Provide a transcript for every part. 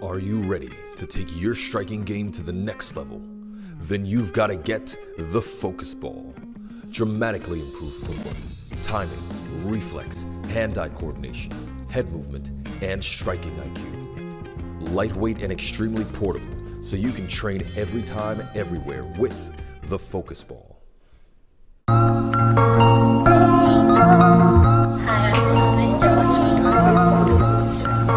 Are you ready to take your striking game to the next level? Then you've got to get the focus ball. Dramatically improved footwork, timing, reflex, hand-eye coordination, head movement, and striking IQ. Lightweight and extremely portable, so you can train every time, everywhere with the focus ball. Hi everyone, you're watching Deontay's Boxing Show.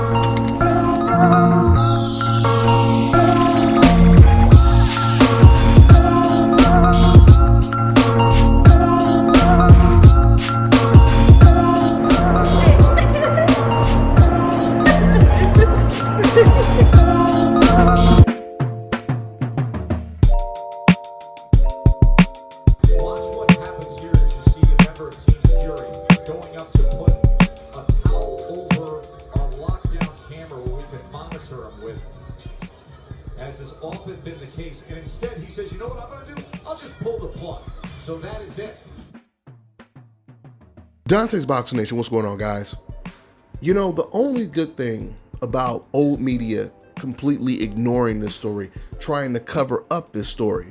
Watch what happens here as you see a member of Team Fury going up to put a towel over our lockdown camera where we can monitor him with, as has often been the case. And instead he says, you know what I'm going to do? I'll just pull the plug. So that is it. Deontay's Boxing Nation, what's going on, guys? You know, the only good thing about old media completely ignoring this story, trying to cover up this story,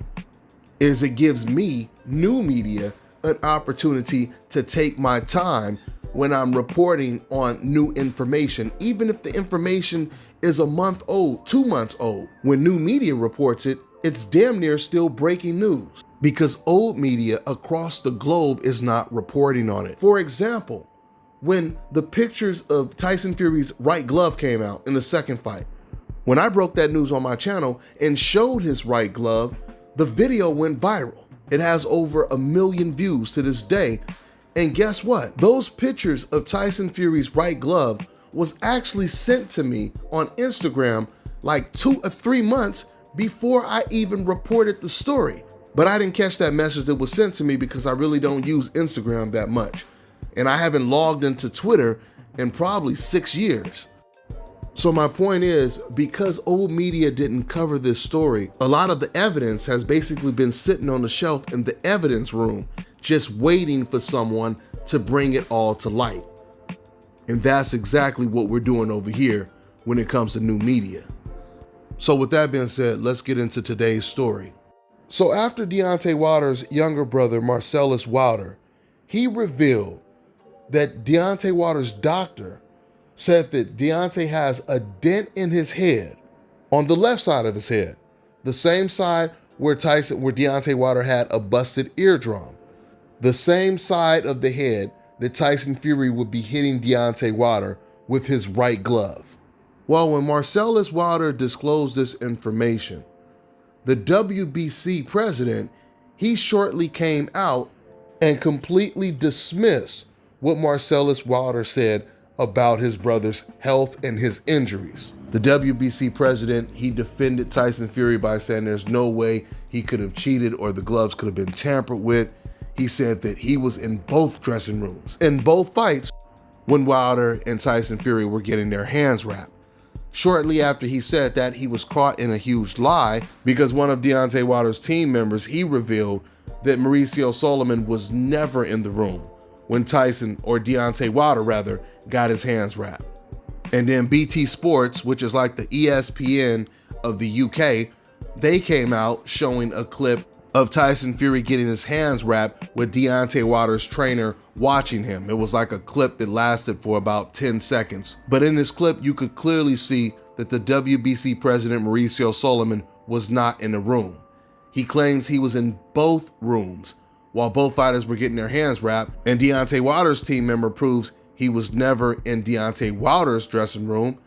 is it gives me, new media, an opportunity to take my time when I'm reporting on new information, even if the information is a month old, 2 months old. When new media reports it, it's damn near still breaking news because old media across the globe is not reporting on it. For example, when the pictures of Tyson Fury's right glove came out in the second fight, when I broke that news on my channel and showed his right glove, the video went viral. It has over 1 million views to this day. And guess what? Those pictures of Tyson Fury's right glove was actually sent to me on Instagram like 2 or 3 months before I even reported the story. But I didn't catch that message that was sent to me because I really don't use Instagram that much. And I haven't logged into Twitter in probably 6 years. So my point is, because old media didn't cover this story, a lot of the evidence has basically been sitting on the shelf in the evidence room, just waiting for someone to bring it all to light. And that's exactly what we're doing over here when it comes to new media. So with that being said, let's get into today's story. So after Deontay Wilder's younger brother, Marcellus Wilder, he revealed that Deontay Wilder's doctor said that Deontay has a dent in his head, on the left side of his head, the same side where Deontay Wilder had a busted eardrum, the same side of the head that Tyson Fury would be hitting Deontay Wilder with his right glove. Well, when Marcellus Wilder disclosed this information, the WBC president, he shortly came out and completely dismissed what Marcellus Wilder said about his brother's health and his injuries. The WBC president, he defended Tyson Fury by saying there's no way he could have cheated or the gloves could have been tampered with. He said that he was in both dressing rooms, in both fights, when Wilder and Tyson Fury were getting their hands wrapped. Shortly after he said that, he was caught in a huge lie because one of Deontay Wilder's team members, he revealed that Mauricio Solomon was never in the room when Tyson, or Deontay Wilder rather, got his hands wrapped. And then BT Sports, which is like the ESPN of the UK, they came out showing a clip of Tyson Fury getting his hands wrapped with Deontay Wilder's trainer watching him. It was like a clip that lasted for about 10 seconds. But in this clip, you could clearly see that the WBC president, Mauricio Solomon, was not in the room. He claims he was in both rooms while both fighters were getting their hands wrapped, and Deontay Wilder's team member proves he was never in Deontay Wilder's dressing room,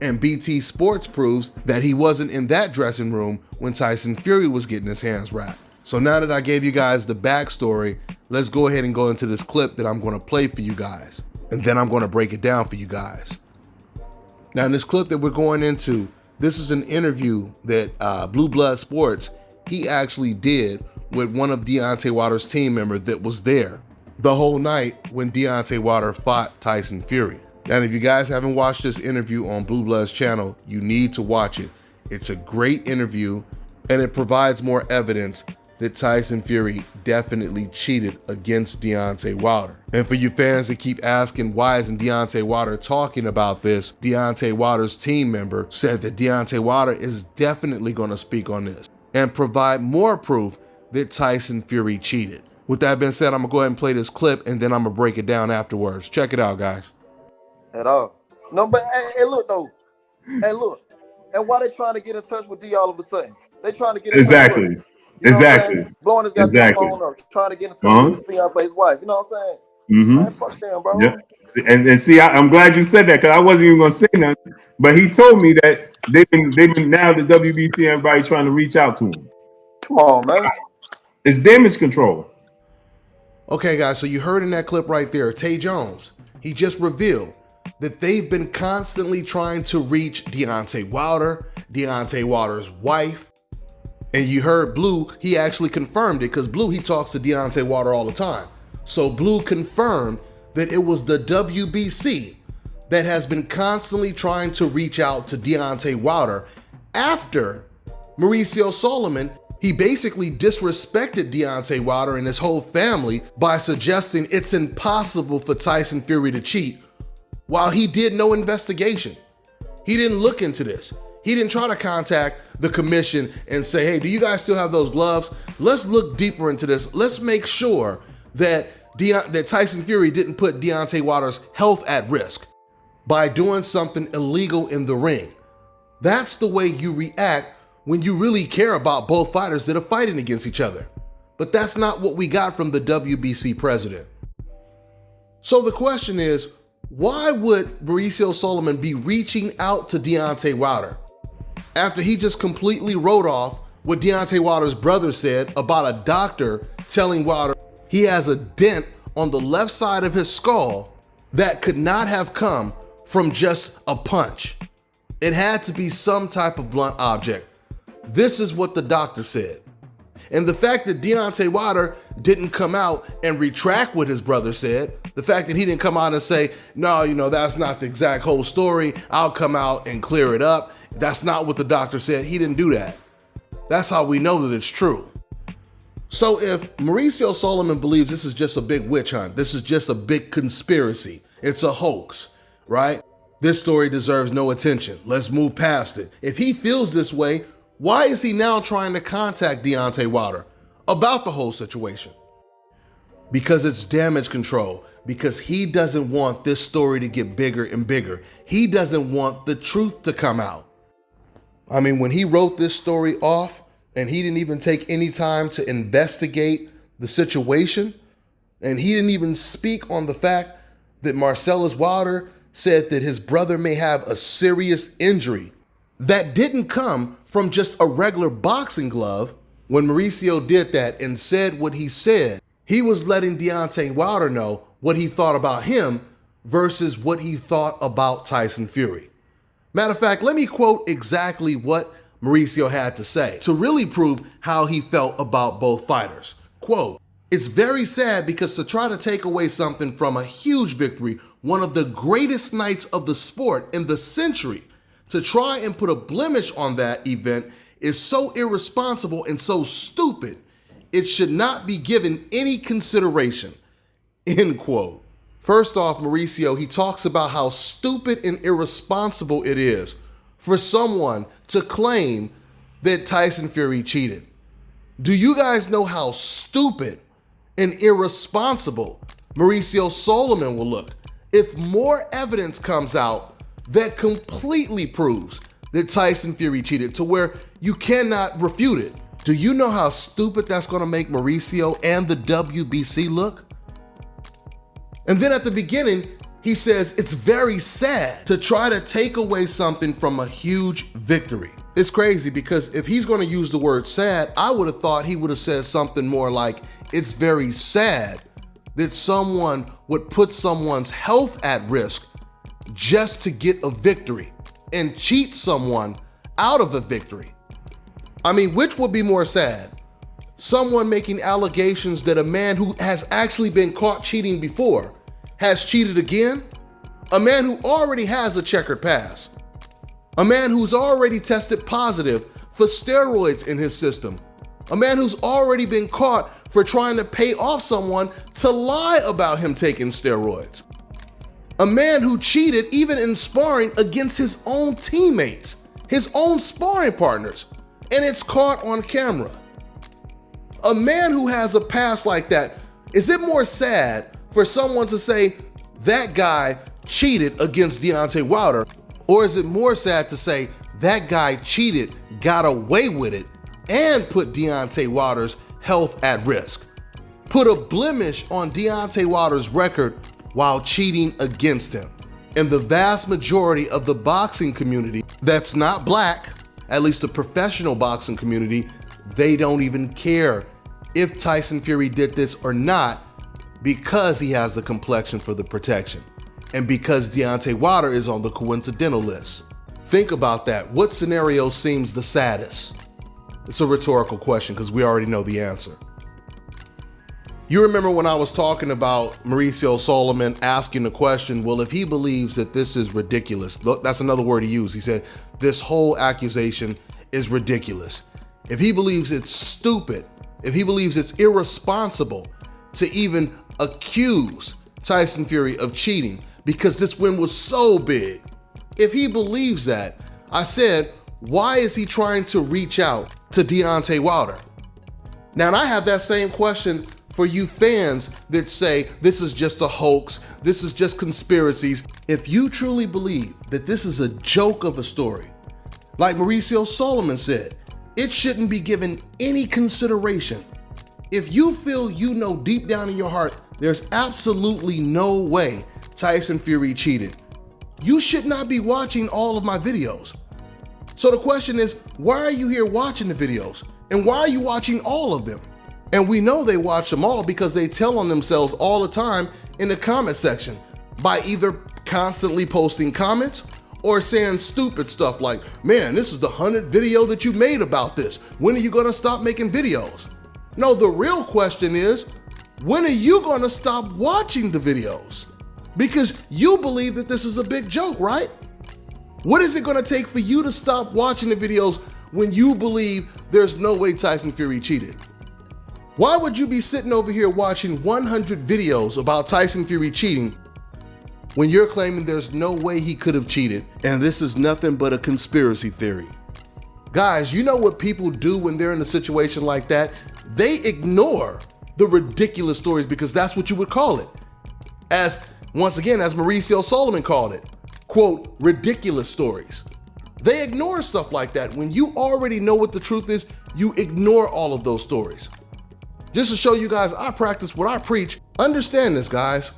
and BT Sports proves that he wasn't in that dressing room when Tyson Fury was getting his hands wrapped. So now that I gave you guys the backstory, let's go ahead and go into this clip that I'm going to play for you guys, and then I'm going to break it down for you guys. Now in this clip that we're going into, this is an interview that Blue Blood Sports, he actually did with one of Deontay Wilder's team members that was there the whole night when Deontay Wilder fought Tyson Fury. And if you guys haven't watched this interview on Blue Blood's channel, you need to watch it. It's a great interview and it provides more evidence that Tyson Fury definitely cheated against Deontay Wilder. And for you fans that keep asking why isn't Deontay Wilder talking about this, Deontay Wilder's team member said that Deontay Wilder is definitely going to speak on this and provide more proof that Tyson Fury cheated. With that being said, I'm gonna go ahead and play this clip and then I'm gonna break it down afterwards. Check it out, guys. At all. No, but hey, look though. Hey, look. And why they trying to get in touch with D all of a sudden? They trying to get in touch with him. You know what I'm saying? Blowing his goddamn phone up, trying to get in touch with his fiance, his wife. You know what I'm saying? Man, fuck them, bro. Yep. And see, I'm glad you said that because I wasn't even gonna say nothing. But he told me that they've been now the WBC, everybody trying to reach out to him. Come on, man. It's damage control. Okay, guys, so you heard in that clip right there, Tay Jones, he just revealed that they've been constantly trying to reach Deontay Wilder's wife. And you heard Blue, he actually confirmed it because Blue, he talks to Deontay Wilder all the time. So Blue confirmed that it was the WBC that has been constantly trying to reach out to Deontay Wilder after Mauricio Solomon, he basically disrespected Deontay Wilder and his whole family by suggesting it's impossible for Tyson Fury to cheat while he did no investigation. He didn't look into this. He didn't try to contact the commission and say, hey, do you guys still have those gloves? Let's look deeper into this. Let's make sure that Tyson Fury didn't put Deontay Wilder's health at risk by doing something illegal in the ring. That's the way you react when you really care about both fighters that are fighting against each other. But that's not what we got from the WBC president. So the question is, why would Mauricio Solomon be reaching out to Deontay Wilder after he just completely wrote off what Deontay Wilder's brother said about a doctor telling Wilder he has a dent on the left side of his skull that could not have come from just a punch? It had to be some type of blunt object. This is what the doctor said. And the fact that Deontay Wilder didn't come out and retract what his brother said, the fact that he didn't come out and say, no, that's not the exact whole story, I'll come out and clear it up, that's not what the doctor said, he didn't do that. That's how we know that it's true. So if Mauricio Solomon believes this is just a big witch hunt, this is just a big conspiracy, it's a hoax, right? This story deserves no attention. Let's move past it. If he feels this way, why is he now trying to contact Deontay Wilder about the whole situation? Because it's damage control. Because he doesn't want this story to get bigger and bigger. He doesn't want the truth to come out. I mean, when he wrote this story off and he didn't even take any time to investigate the situation, and he didn't even speak on the fact that Marcellus Wilder said that his brother may have a serious injury that didn't come from just a regular boxing glove. When Mauricio did that and said what he said, he was letting Deontay Wilder know what he thought about him versus what he thought about Tyson Fury. Matter of fact, let me quote exactly what Mauricio had to say to really prove how he felt about both fighters. Quote, "It's very sad because to try to take away something from a huge victory, one of the greatest nights of the sport in the century, to try and put a blemish on that event is so irresponsible and so stupid, it should not be given any consideration." End quote. First off, Mauricio, he talks about how stupid and irresponsible it is for someone to claim that Tyson Fury cheated. Do you guys know how stupid and irresponsible Mauricio Solomon will look if more evidence comes out that completely proves that Tyson Fury cheated to where you cannot refute it? Do you know how stupid that's going to make Mauricio and the WBC look? And then at the beginning, he says it's very sad to try to take away something from a huge victory. It's crazy because if he's going to use the word sad, I would have thought he would have said something more like, it's very sad that someone would put someone's health at risk just to get a victory and cheat someone out of a victory. I mean, which would be more sad? Someone making allegations that a man who has actually been caught cheating before has cheated again? A man who already has a checkered past? A man who's already tested positive for steroids in his system A man who's already been caught for trying to pay off someone to lie about him taking steroids. A man who cheated even in sparring against his own teammates, his own sparring partners, and it's caught on camera. A man who has a past like that, is it more sad for someone to say that guy cheated against Deontay Wilder, or is it more sad to say that guy cheated, got away with it, and put Deontay Wilder's health at risk? Put a blemish on Deontay Wilder's record while cheating against him. And the vast majority of the boxing community that's not black, at least the professional boxing community, they don't even care if Tyson Fury did this or not, because he has the complexion for the protection and because Deontay Wilder is on the coincidental list. Think about that. What scenario seems the saddest? It's a rhetorical question because we already know the answer. You remember when I was talking about Mauricio Solomon asking the question, well, if he believes that this is ridiculous, that's another word he used. He said, this whole accusation is ridiculous. If he believes it's stupid, if he believes it's irresponsible to even accuse Tyson Fury of cheating because this win was so big, if he believes that, I said, why is he trying to reach out to Deontay Wilder? Now, and I have that same question for you fans that say this is just a hoax, this is just conspiracies. If you truly believe that this is a joke of a story, like Mauricio Solomon said, it shouldn't be given any consideration. If you feel you know deep down in your heart there's absolutely no way Tyson Fury cheated, you should not be watching all of my videos. So the question is, why are you here watching the videos? And why are you watching all of them? And we know they watch them all because they tell on themselves all the time in the comment section by either constantly posting comments or saying stupid stuff like, man, this is the 100th video that you made about this. When are you gonna stop making videos? No, the real question is, when are you gonna stop watching the videos? Because you believe that this is a big joke, right? What is it gonna take for you to stop watching the videos when you believe there's no way Tyson Fury cheated? Why would you be sitting over here watching 100 videos about Tyson Fury cheating when you're claiming there's no way he could have cheated and this is nothing but a conspiracy theory? Guys, you know what people do when they're in a situation like that? They ignore the ridiculous stories because that's what you would call it. Once again, as Mauricio Solomon called it, quote, ridiculous stories. They ignore stuff like that. When you already know what the truth is, you ignore all of those stories. Just to show you guys, I practice what I preach. Understand this, guys.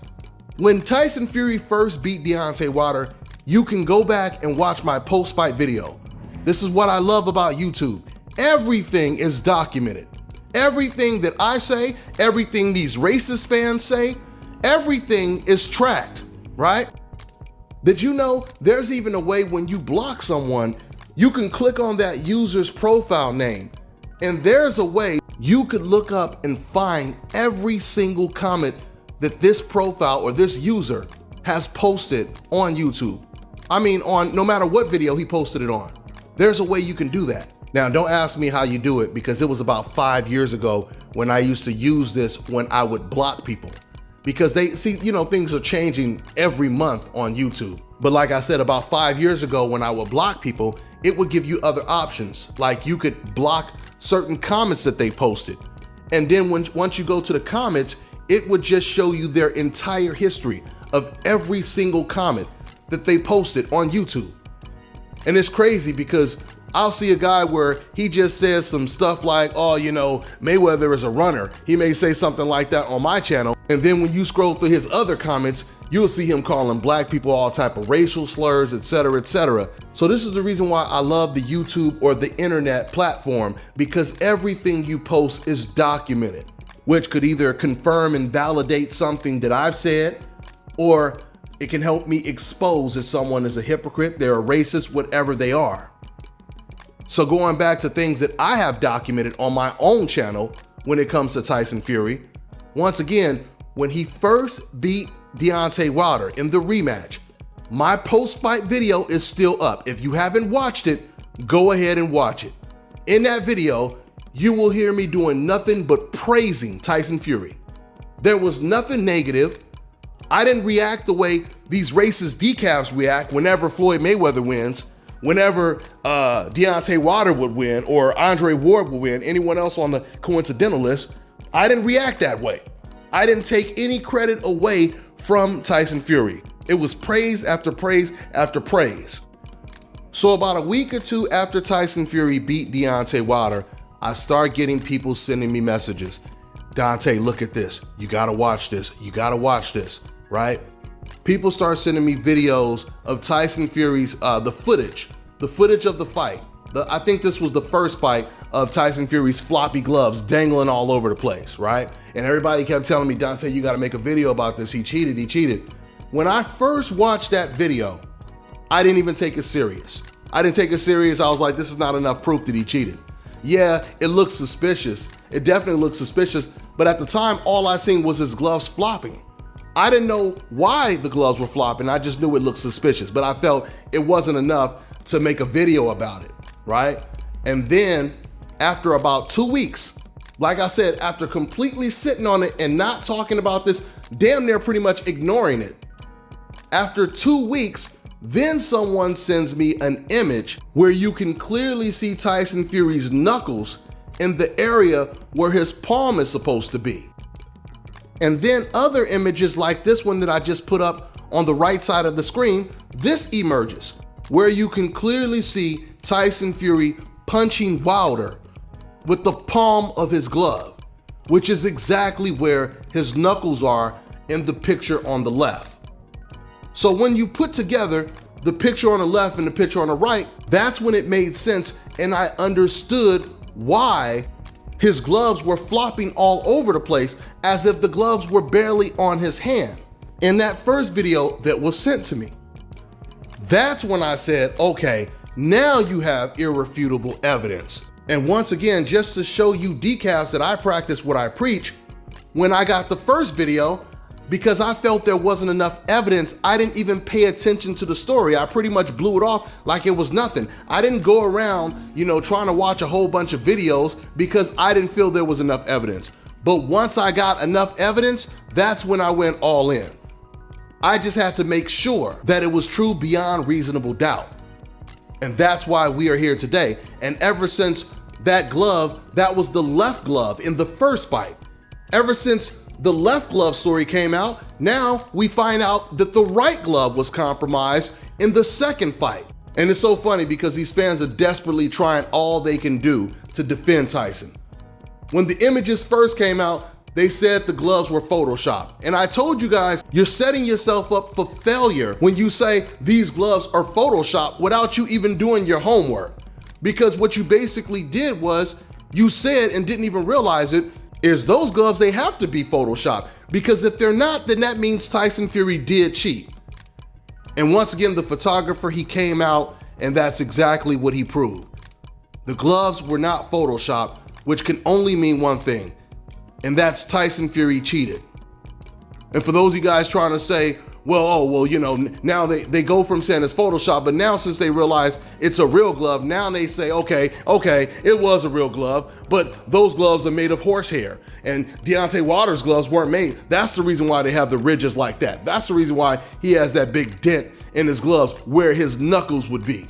When Tyson Fury first beat Deontay Wilder, you can go back and watch my post-fight video. This is what I love about YouTube. Everything is documented. Everything that I say, everything these racist fans say, everything is tracked, right? Did you know there's even a way when you block someone, you can click on that user's profile name, and there's a way you could look up and find every single comment that this profile or this user has posted on YouTube. I mean, on no matter what video he posted it on. There's a way you can do that. Now, don't ask me how you do it because it was about 5 years ago when I used to use this when I would block people. Because they see, things are changing every month on YouTube. But like I said, about 5 years ago when I would block people, it would give you other options. Like you could block certain comments that they posted. And then once you go to the comments, it would just show you their entire history of every single comment that they posted on YouTube. And it's crazy because I'll see a guy where he just says some stuff like, oh, Mayweather is a runner. He may say something like that on my channel. And then when you scroll through his other comments, you'll see him calling black people all type of racial slurs, etc., etc. So this is the reason why I love the YouTube or the internet platform, because everything you post is documented, which could either confirm and validate something that I've said, or it can help me expose if someone is a hypocrite, they're a racist, whatever they are. So going back to things that I have documented on my own channel when it comes to Tyson Fury, once again, when he first beat Deontay Wilder in the rematch, my post-fight video is still up. If you haven't watched it, go ahead and watch it. In that video, you will hear me doing nothing but praising Tyson Fury. There was nothing negative. I didn't react the way these racist decafs react whenever Floyd Mayweather wins, whenever Deontay Wilder would win, or Andre Ward would win, anyone else on the coincidental list. I didn't react that way. I didn't take any credit away from Tyson Fury. It was praise after praise after praise. So about a week or two after Tyson Fury beat Deontay Wilder, I start getting people sending me messages. Dante, look at this. You gotta watch this. You gotta watch this, right? People start sending me videos of Tyson Fury's, the footage of the fight. I think this was the first fight of Tyson Fury's floppy gloves dangling all over the place, right? And everybody kept telling me, Dante, you gotta make a video about this. He cheated, he cheated. When I first watched that video, I didn't even take it serious. I didn't take it serious. I was like, this is not enough proof that he cheated. Yeah, it looks suspicious. It definitely looks suspicious. But at the time, all I seen was his gloves flopping. I didn't know why the gloves were flopping. I just knew it looked suspicious, but I felt it wasn't enough to make a video about it, right? And then after about 2 weeks, like I said, after completely sitting on it and not talking about this, damn near pretty much ignoring it, after 2 weeks, then someone sends me an image where you can clearly see Tyson Fury's knuckles in the area where his palm is supposed to be. And then other images like this one that I just put up on the right side of the screen, this emerges where you can clearly see Tyson Fury punching Wilder with the palm of his glove, which is exactly where his knuckles are in the picture on the left. So when you put together the picture on the left and the picture on the right, that's when it made sense and I understood why his gloves were flopping all over the place as if the gloves were barely on his hand in that first video that was sent to me. That's when I said, okay, now you have irrefutable evidence. And once again, just to show you decafs that I practice what I preach, when I got the first video, because I felt there wasn't enough evidence, I didn't even pay attention to the story. I pretty much blew it off like it was nothing. I didn't go around, trying to watch a whole bunch of videos because I didn't feel there was enough evidence. But once I got enough evidence, that's when I went all in. I just had to make sure that it was true beyond reasonable doubt. And that's why we are here today. And ever since that glove, that was the left glove in the first fight. Ever since the left glove story came out, now we find out that the right glove was compromised in the second fight. And it's so funny because these fans are desperately trying all they can do to defend Tyson. When the images first came out, they said the gloves were Photoshopped. And I told you guys, you're setting yourself up for failure when you say these gloves are Photoshopped without you even doing your homework. Because what you basically did was, you said and didn't even realize it, is those gloves, they have to be Photoshopped. Because if they're not, then that means Tyson Fury did cheat. And once again, the photographer, he came out and that's exactly what he proved. The gloves were not Photoshopped, which can only mean one thing, and that's Tyson Fury cheated. And for those of you guys trying to say, now they go from saying it's Photoshop, but now since they realize it's a real glove, now they say, okay, it was a real glove, but those gloves are made of horsehair, and Deontay Wilder's gloves weren't made. That's the reason why they have the ridges like that. That's the reason why he has that big dent in his gloves where his knuckles would be,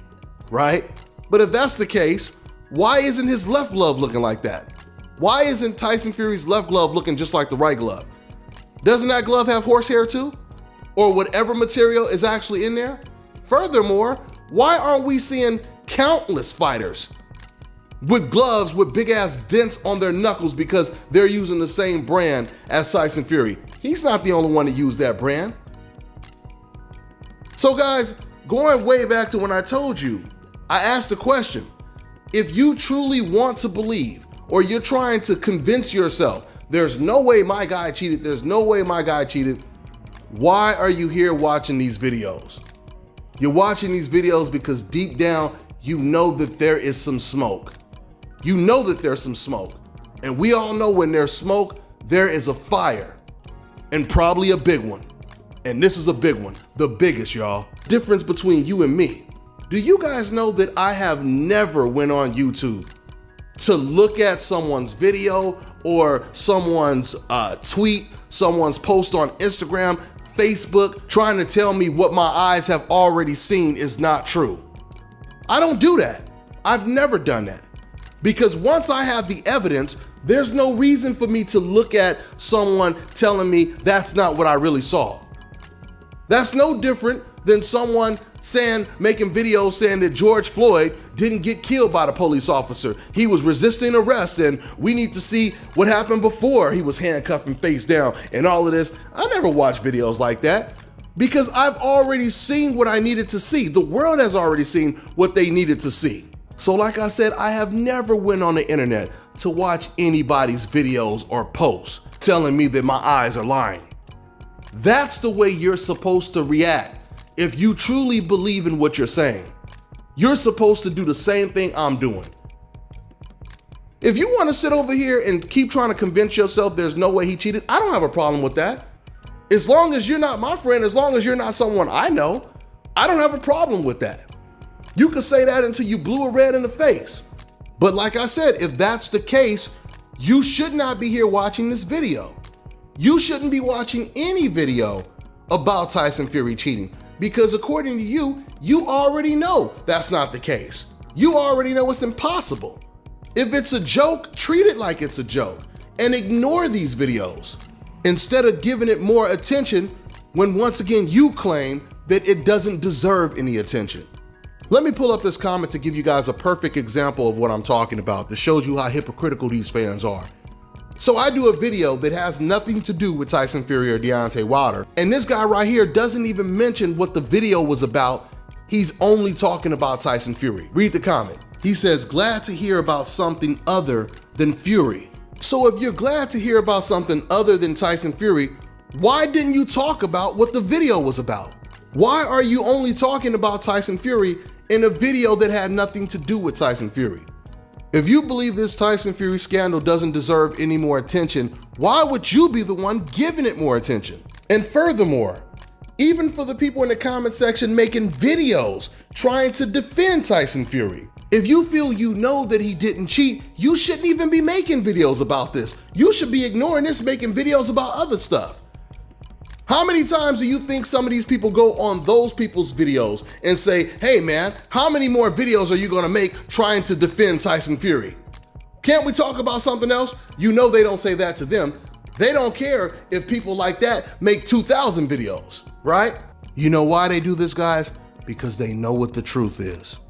right? But if that's the case, why isn't his left glove looking like that? Why isn't Tyson Fury's left glove looking just like the right glove? Doesn't that glove have horsehair too? Or whatever material is actually in there? Furthermore, why aren't we seeing countless fighters with gloves with big ass dents on their knuckles because they're using the same brand as Tyson Fury? He's not the only one to use that brand. So guys, going way back to when I told you, I asked the question, if you truly want to believe, or you're trying to convince yourself, there's no way my guy cheated, why are you here watching these videos? You're watching these videos because deep down, you know that there is some smoke. You know that there's some smoke. And we all know when there's smoke, there is a fire. And probably a big one. And this is a big one, the biggest, y'all. Difference between you and me. Do you guys know that I have never went on YouTube to look at someone's video or someone's tweet, someone's post on Instagram, Facebook, trying to tell me what my eyes have already seen is not true. I don't do that. I've never done that. Because once I have the evidence, there's no reason for me to look at someone telling me that's not what I really saw. That's no different than someone making videos saying that George Floyd didn't get killed by the police officer. He was resisting arrest, and we need to see what happened before he was handcuffed and face down and all of this. I never watch videos like that because I've already seen what I needed to see. The world has already seen what they needed to see. So like I said, I have never went on the internet to watch anybody's videos or posts telling me that my eyes are lying. That's the way you're supposed to react if you truly believe in what you're saying. You're supposed to do the same thing I'm doing. If you want to sit over here and keep trying to convince yourself there's no way he cheated, I don't have a problem with that. As long as you're not my friend, as long as you're not someone I know, I don't have a problem with that. You could say that until you blew a red in the face. But like I said, if that's the case, you should not be here watching this video. You shouldn't be watching any video about Tyson Fury cheating because according to you, you already know that's not the case. You already know it's impossible. If it's a joke, treat it like it's a joke and ignore these videos instead of giving it more attention when once again you claim that it doesn't deserve any attention. Let me pull up this comment to give you guys a perfect example of what I'm talking about that shows you how hypocritical these fans are. So I do a video that has nothing to do with Tyson Fury or Deontay Wilder, and this guy right here doesn't even mention what the video was about. He's only talking about Tyson Fury. Read the comment. He says, glad to hear about something other than Fury. So if you're glad to hear about something other than Tyson Fury, why didn't you talk about what the video was about? Why are you only talking about Tyson Fury in a video that had nothing to do with Tyson Fury? If you believe this Tyson Fury scandal doesn't deserve any more attention, why would you be the one giving it more attention? And furthermore, even for the people in the comment section making videos trying to defend Tyson Fury, if you feel you know that he didn't cheat, you shouldn't even be making videos about this. You should be ignoring this, making videos about other stuff. How many times do you think some of these people go on those people's videos and say, hey man, how many more videos are you gonna make trying to defend Tyson Fury? Can't we talk about something else? You know they don't say that to them. They don't care if people like that make 2,000 videos, right? You know why they do this, guys? Because they know what the truth is.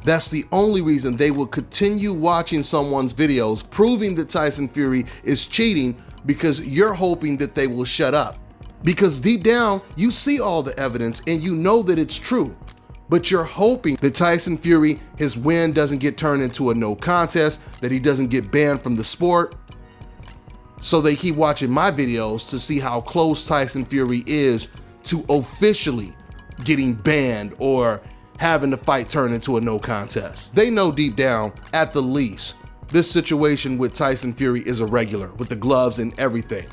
That's the only reason they will continue watching someone's videos proving that Tyson Fury is cheating, because you're hoping that they will shut up. Because deep down, you see all the evidence and you know that it's true, but you're hoping that Tyson Fury, his win doesn't get turned into a no contest, that he doesn't get banned from the sport. So they keep watching my videos to see how close Tyson Fury is to officially getting banned or having the fight turn into a no contest. They know deep down, at the least, this situation with Tyson Fury is irregular, with the gloves and everything.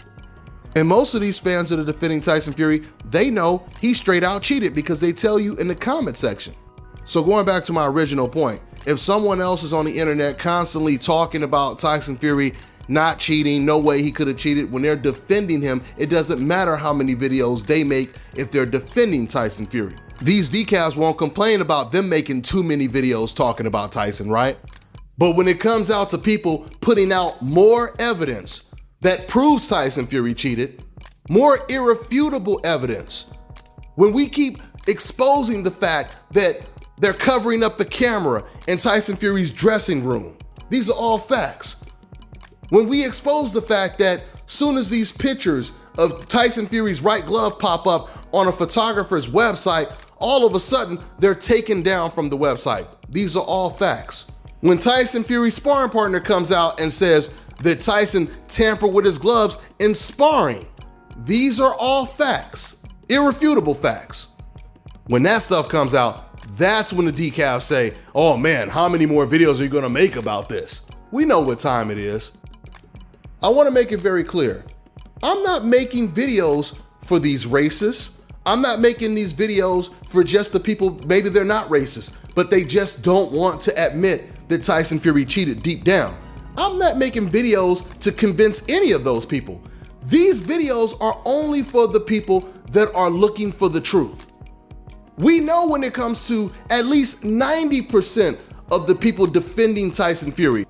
And most of these fans that are defending Tyson Fury, they know he straight out cheated because they tell you in the comment section. So going back to my original point, if someone else is on the internet constantly talking about Tyson Fury not cheating, no way he could have cheated, when they're defending him, it doesn't matter how many videos they make if they're defending Tyson Fury. These decals won't complain about them making too many videos talking about Tyson, right? But when it comes out to people putting out more evidence that proves Tyson Fury cheated, more irrefutable evidence, when we keep exposing the fact that they're covering up the camera in Tyson Fury's dressing room, these are all facts. When we expose the fact that soon as these pictures of Tyson Fury's right glove pop up on a photographer's website, all of a sudden they're taken down from the website. These are all facts. When Tyson Fury's sparring partner comes out and says that Tyson tampered with his gloves in sparring, these are all facts, irrefutable facts. When that stuff comes out, that's when the decals say, oh man, how many more videos are you gonna make about this? We know what time it is. I wanna make it very clear. I'm not making videos for these racists. I'm not making these videos for just the people, maybe they're not racist, but they just don't want to admit that Tyson Fury cheated deep down. I'm not making videos to convince any of those people. These videos are only for the people that are looking for the truth. We know when it comes to at least 90% of the people defending Tyson Fury,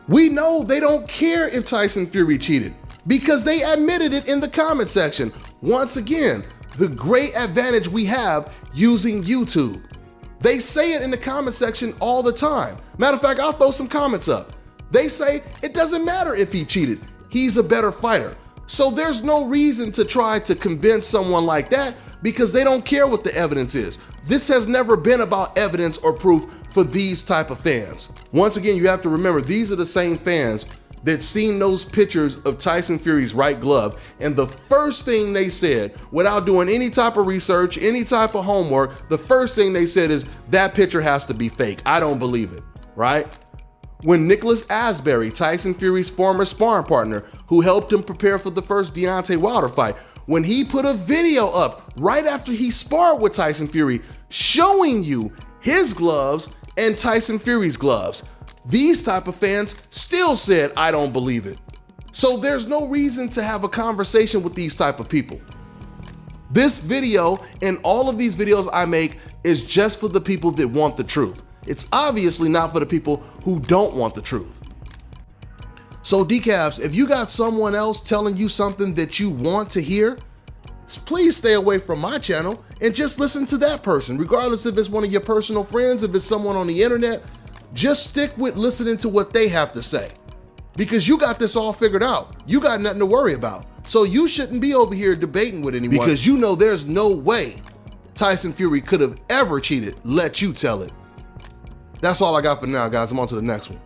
we know they don't care if Tyson Fury cheated because they admitted it in the comment section. Once again, the great advantage we have using YouTube. They say it in the comment section all the time. Matter of fact, I'll throw some comments up. They say it doesn't matter if he cheated, he's a better fighter. So there's no reason to try to convince someone like that because they don't care what the evidence is. This has never been about evidence or proof for these type of fans. Once again, you have to remember, these are the same fans that seen those pictures of Tyson Fury's right glove, and the first thing they said, without doing any type of research, any type of homework, the first thing they said is, that picture has to be fake. I don't believe it, right? When Nicholas Asbury, Tyson Fury's former sparring partner, who helped him prepare for the first Deontay Wilder fight, when he put a video up right after he sparred with Tyson Fury, showing you his gloves and Tyson Fury's gloves, these type of fans still said, I don't believe it. So there's no reason to have a conversation with these type of people. This video and all of these videos I make is just for the people that want the truth. It's obviously not for the people who don't want the truth. So decafs, if you got someone else telling you something that you want to hear, please stay away from my channel and just listen to that person, regardless if it's one of your personal friends, if it's someone on the internet. Just stick with listening to what they have to say, because you got this all figured out. You got nothing to worry about. So you shouldn't be over here debating with anyone, because you know there's no way Tyson Fury could have ever cheated. Let you tell it. That's all I got for now, guys. I'm on to the next one.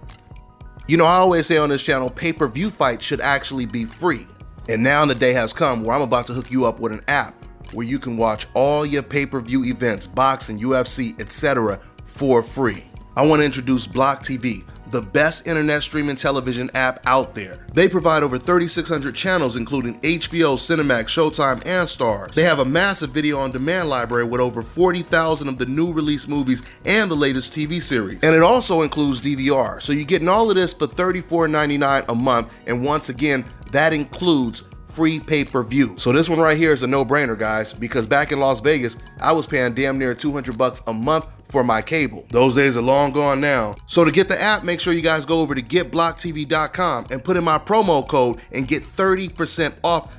You know, I always say on this channel, pay-per-view fights should actually be free. And now the day has come where I'm about to hook you up with an app where you can watch all your pay-per-view events, boxing, UFC, etc. for free. I want to introduce Block TV, the best internet streaming television app out there. They provide over 3,600 channels, including HBO, Cinemax, Showtime, and Starz. They have a massive video on demand library with over 40,000 of the new release movies and the latest TV series. And it also includes DVR. So you're getting all of this for $34.99 a month. And once again, that includes free pay-per-view. So this one right here is a no-brainer, guys, because back in Las Vegas, I was paying damn near $200 a month for my cable. Those days are long gone now. So to get the app, make sure you guys go over to getblocktv.com and put in my promo code and get 30% off.